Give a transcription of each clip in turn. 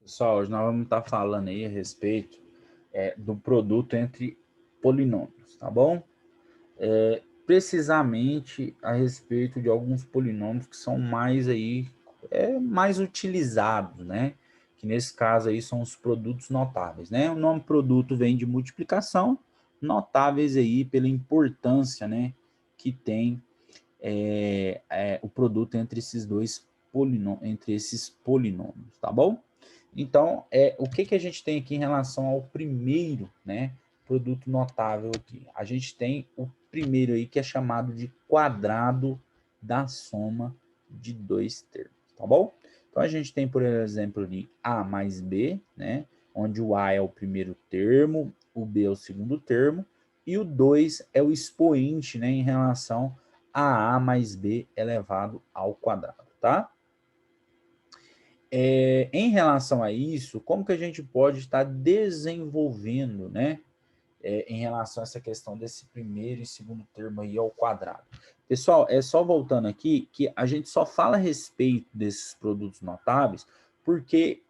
Pessoal, hoje nós vamos estar falando aí a respeito do produto entre polinômios, tá bom? Precisamente a respeito de alguns polinômios que são mais utilizados, né? Que nesse caso aí são os produtos notáveis, né? O nome produto vem de multiplicação, notáveis aí pela importância, né? Que tem o produto entre esses polinômios, tá bom? Então, o que a gente tem aqui em relação ao primeiro, né, produto notável aqui? A gente tem o primeiro aí que é chamado de quadrado da soma de dois termos, tá bom? Então, a gente tem, por exemplo, ali A mais B, né, onde o A é o primeiro termo, o B é o segundo termo, e o 2 é o expoente, né, em relação a mais B elevado ao quadrado, tá? Em relação a isso, como que a gente pode estar desenvolvendo, né, em relação a essa questão desse primeiro e segundo termo aí ao quadrado? Pessoal, só voltando aqui, que a gente só fala a respeito desses produtos notáveis, porque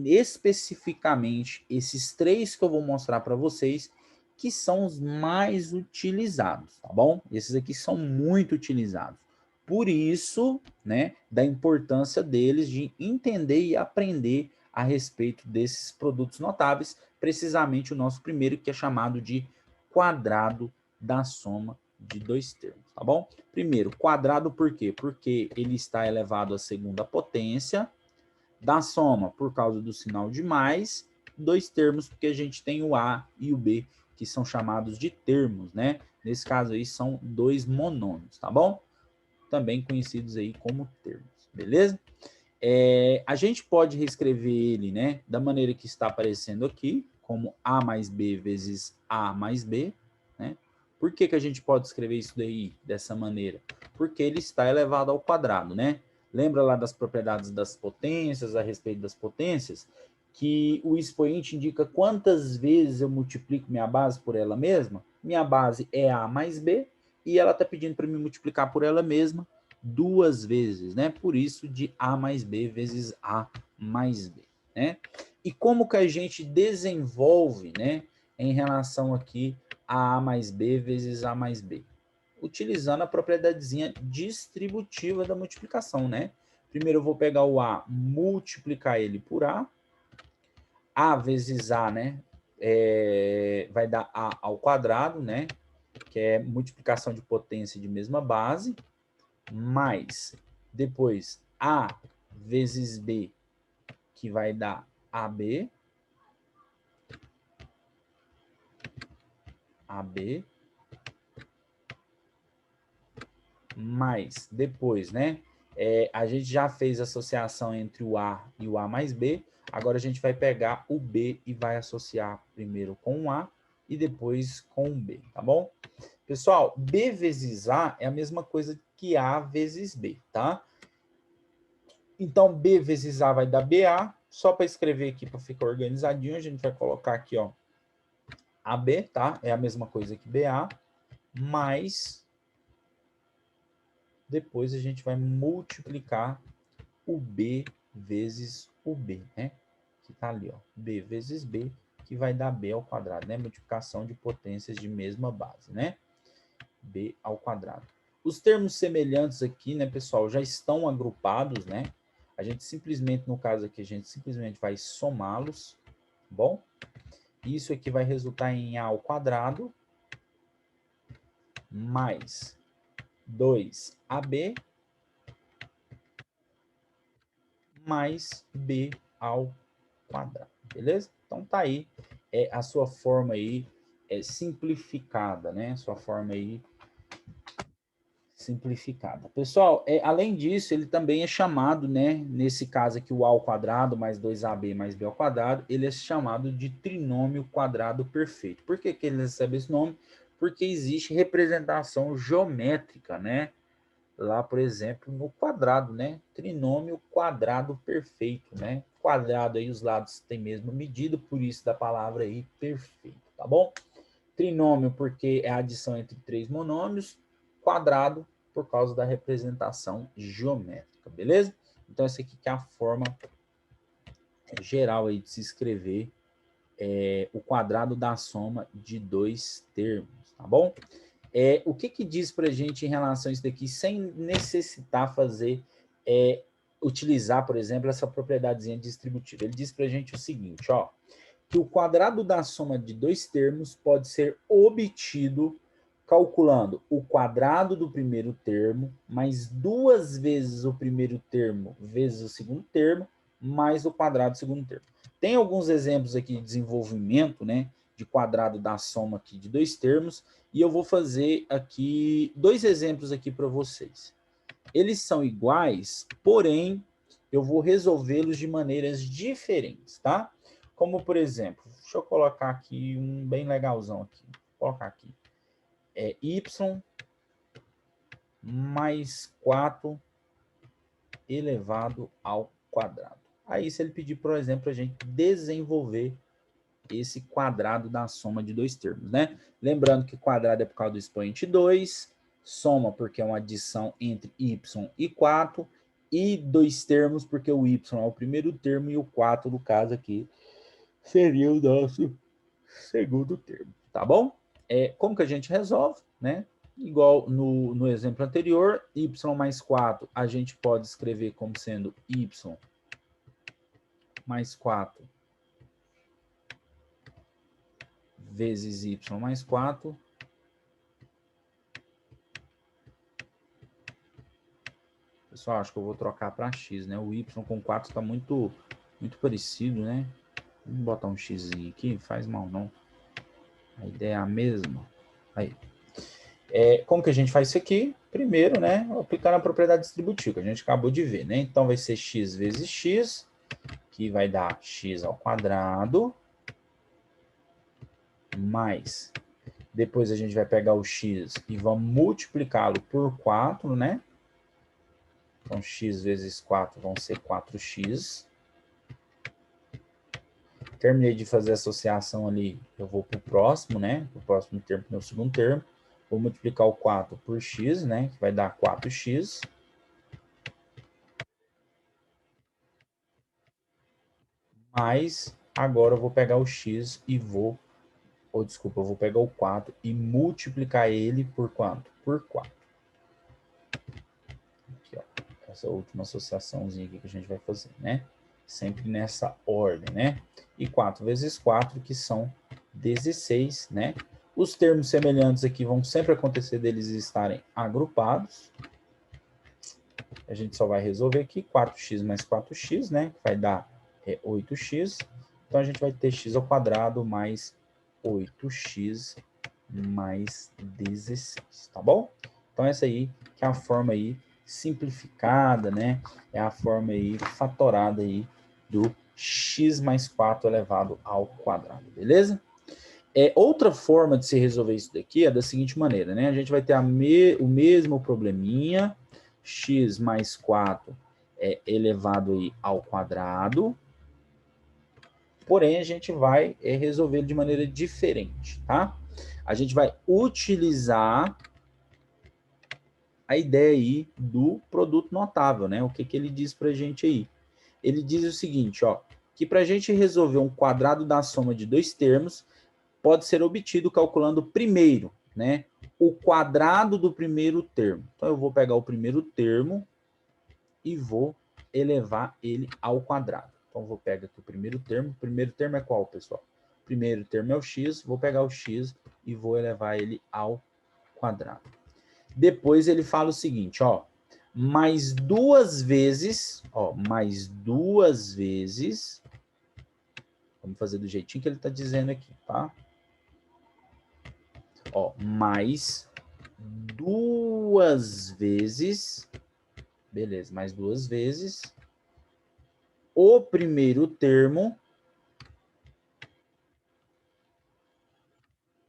especificamente esses três que eu vou mostrar para vocês, que são os mais utilizados, tá bom? Esses aqui são muito utilizados. Por isso, né, da importância deles de entender e aprender a respeito desses produtos notáveis, precisamente o nosso primeiro, que é chamado de quadrado da soma de dois termos, tá bom? Primeiro, quadrado por quê? Porque ele está elevado à segunda potência, da soma por causa do sinal de mais, dois termos, porque a gente tem o A e o B, que são chamados de termos, né? Nesse caso aí são dois monômios, tá bom? Também conhecidos aí como termos, beleza? A gente pode reescrever ele, né, da maneira que está aparecendo aqui, como A mais B vezes A mais B, né? Por que a gente pode escrever isso daí dessa maneira? Porque ele está elevado ao quadrado, né? Lembra lá das propriedades das potências, a respeito das potências, que o expoente indica quantas vezes eu multiplico minha base por ela mesma? Minha base é A mais B, e ela está pedindo para me multiplicar por ela mesma duas vezes, né? Por isso de A mais B vezes A mais B, né? E como que a gente desenvolve, né, em relação aqui a mais B vezes A mais B? Utilizando a propriedadezinha distributiva da multiplicação, né? Primeiro eu vou pegar o A, multiplicar ele por A vezes A, né? Vai dar A ao quadrado, né? Que é multiplicação de potência de mesma base, mais depois A vezes B, que vai dar AB, mais depois, né? A gente já fez associação entre o A e o A mais B, agora a gente vai pegar o B e vai associar primeiro com o A e depois com o B, tá bom? Pessoal, B vezes A é a mesma coisa que A vezes B, tá? Então, B vezes A vai dar BA. Só para escrever aqui, para ficar organizadinho, a gente vai colocar aqui, ó, AB, tá? É a mesma coisa que BA, mais depois a gente vai multiplicar o B vezes o B, né? Que tá ali, ó, B vezes B, que vai dar B ao quadrado, né? Multiplicação de potências de mesma base, né? B ao quadrado. Os termos semelhantes aqui, né, pessoal, já estão agrupados, né? A gente simplesmente, no caso aqui, a gente simplesmente vai somá-los, bom? Isso aqui vai resultar em A ao quadrado mais 2AB mais B ao quadrado, beleza? Então tá aí a sua forma aí simplificada, né? Sua forma aí simplificada. Pessoal, além disso, ele também é chamado, né, nesse caso aqui, o A ao quadrado mais 2AB mais B ao quadrado, ele é chamado de trinômio quadrado perfeito. Por que ele recebe esse nome? Porque existe representação geométrica, né? Lá, por exemplo, no quadrado, né? Trinômio quadrado perfeito, né? Quadrado aí, os lados têm mesma medida, por isso da palavra aí perfeito, tá bom? Trinômio porque é a adição entre três monômios, quadrado por causa da representação geométrica, beleza? Então essa aqui que é a forma geral aí de se escrever o quadrado da soma de dois termos, tá bom? O que diz para a gente em relação a isso daqui, sem necessitar utilizar, por exemplo, essa propriedadezinha distributiva? Ele diz para a gente o seguinte, ó, que o quadrado da soma de dois termos pode ser obtido calculando o quadrado do primeiro termo, mais duas vezes o primeiro termo vezes o segundo termo, mais o quadrado do segundo termo. Tem alguns exemplos aqui de desenvolvimento, né, de quadrado da soma aqui de dois termos, e eu vou fazer aqui dois exemplos aqui para vocês. Eles são iguais, porém, eu vou resolvê-los de maneiras diferentes, tá? Como, por exemplo, deixa eu colocar aqui um bem legalzão aqui. Vou colocar aqui. Y mais 4 elevado ao quadrado. Aí, se ele pedir, por exemplo, a gente desenvolver esse quadrado da soma de dois termos, né? Lembrando que quadrado é por causa do expoente 2, soma porque é uma adição entre y e 4, e dois termos porque o y é o primeiro termo e o 4, no caso aqui, seria o nosso segundo termo, tá bom? Como que a gente resolve, né? Igual no exemplo anterior, y mais 4, a gente pode escrever como sendo y mais 4 vezes y mais 4. Pessoal, acho que eu vou trocar para x, né? O y com 4 está muito parecido, né? Vamos botar um x aqui, faz mal não. A ideia é a mesma. Aí. Como que a gente faz isso aqui? Primeiro, né? Aplicando a propriedade distributiva, que a gente acabou de ver, né? Então, vai ser x vezes x, que vai dar x ao quadrado, mais... Depois a gente vai pegar o x e vamos multiplicá-lo por 4, né? Então, x vezes 4 vão ser 4x. Terminei de fazer a associação ali, eu vou para o próximo, né? Para o próximo termo, meu segundo termo. Vou multiplicar o 4 por x, né? Que vai dar 4x. Mas agora eu vou pegar o x e vou... desculpa, eu vou pegar o 4 e multiplicar ele por quanto? Por 4. Aqui, ó. Essa última associaçãozinha aqui que a gente vai fazer, né? Sempre nessa ordem, né? E 4 vezes 4, que são 16, né? Os termos semelhantes aqui vão sempre acontecer deles estarem agrupados. A gente só vai resolver aqui 4x mais 4x, né? Que vai dar 8x. Então, a gente vai ter x ao quadrado mais 8x mais 16, tá bom? Então, essa aí que é a forma aí simplificada, né? É a forma aí fatorada aí do x mais 4 elevado ao quadrado, beleza? Outra forma de se resolver isso daqui é da seguinte maneira, né? A gente vai ter o mesmo probleminha, x mais 4 elevado aí ao quadrado, porém a gente vai resolver de maneira diferente, tá? A gente vai utilizar a ideia aí do produto notável, né? O que ele diz pra gente aí? Ele diz o seguinte, ó, que para a gente resolver um quadrado da soma de dois termos, pode ser obtido calculando primeiro, né, o quadrado do primeiro termo. Então, eu vou pegar o primeiro termo e vou elevar ele ao quadrado. Então, eu vou pegar aqui o primeiro termo. O primeiro termo é qual, pessoal? O primeiro termo é o x, vou pegar o x e vou elevar ele ao quadrado. Depois ele fala o seguinte, ó, mais duas vezes, vamos fazer do jeitinho que ele está dizendo aqui, tá? Ó, mais duas vezes, beleza, mais duas vezes o primeiro termo.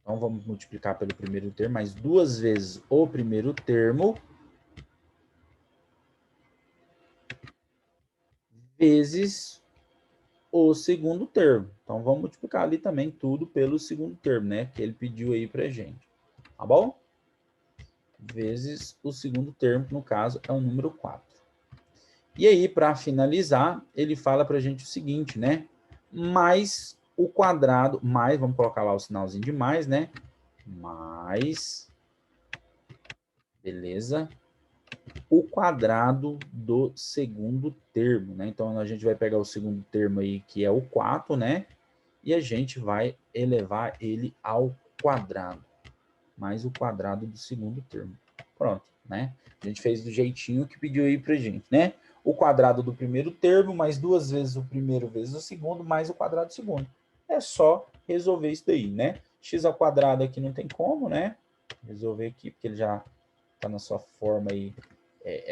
Então, vamos multiplicar pelo primeiro termo, mais duas vezes o primeiro termo, vezes o segundo termo. Então, vamos multiplicar ali também tudo pelo segundo termo, né? Que ele pediu aí pra gente. Tá bom? Vezes o segundo termo, que no caso é o número 4. E aí, para finalizar, ele fala para a gente o seguinte, né? Mais o quadrado, mais, vamos colocar lá o sinalzinho de mais, né? Mais, beleza, o quadrado do segundo termo, né? Então, a gente vai pegar o segundo termo aí, que é o 4, né? E a gente vai elevar ele ao quadrado, mais o quadrado do segundo termo. Pronto, né? A gente fez do jeitinho que pediu aí pra gente, né? O quadrado do primeiro termo, mais 2 vezes o primeiro vezes o segundo, mais o quadrado do segundo. É só resolver isso daí, né? X ao quadrado aqui não tem como, né? Resolver aqui, porque ele já está na sua forma aí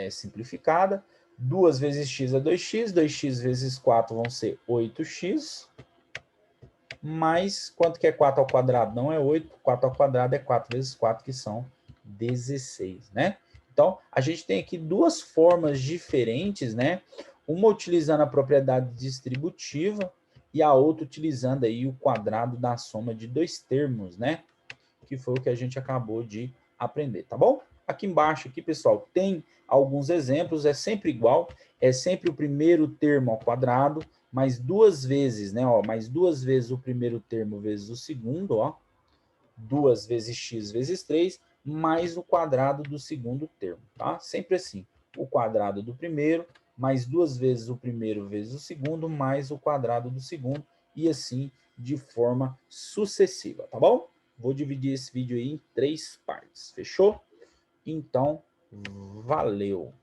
simplificada. 2 vezes x é 2x, 2x vezes 4 vão ser 8x, mais quanto que é 4 ao quadrado? Não é 8, 4 ao quadrado é 4 vezes 4, que são 16, né? Então, a gente tem aqui duas formas diferentes, né? Uma utilizando a propriedade distributiva e a outra utilizando aí o quadrado da soma de dois termos, né? Que foi o que a gente acabou de aprender, tá bom? Aqui embaixo, aqui, pessoal, tem alguns exemplos, é sempre igual, é sempre o primeiro termo ao quadrado, mais 2 vezes, né, ó, mais 2 vezes o primeiro termo vezes o segundo, ó, 2 vezes x vezes 3, mais o quadrado do segundo termo, tá? Sempre assim, o quadrado do primeiro, mais 2 vezes o primeiro vezes o segundo, mais o quadrado do segundo, e assim de forma sucessiva, tá bom? Vou dividir esse vídeo aí em 3 partes, fechou? Então, valeu!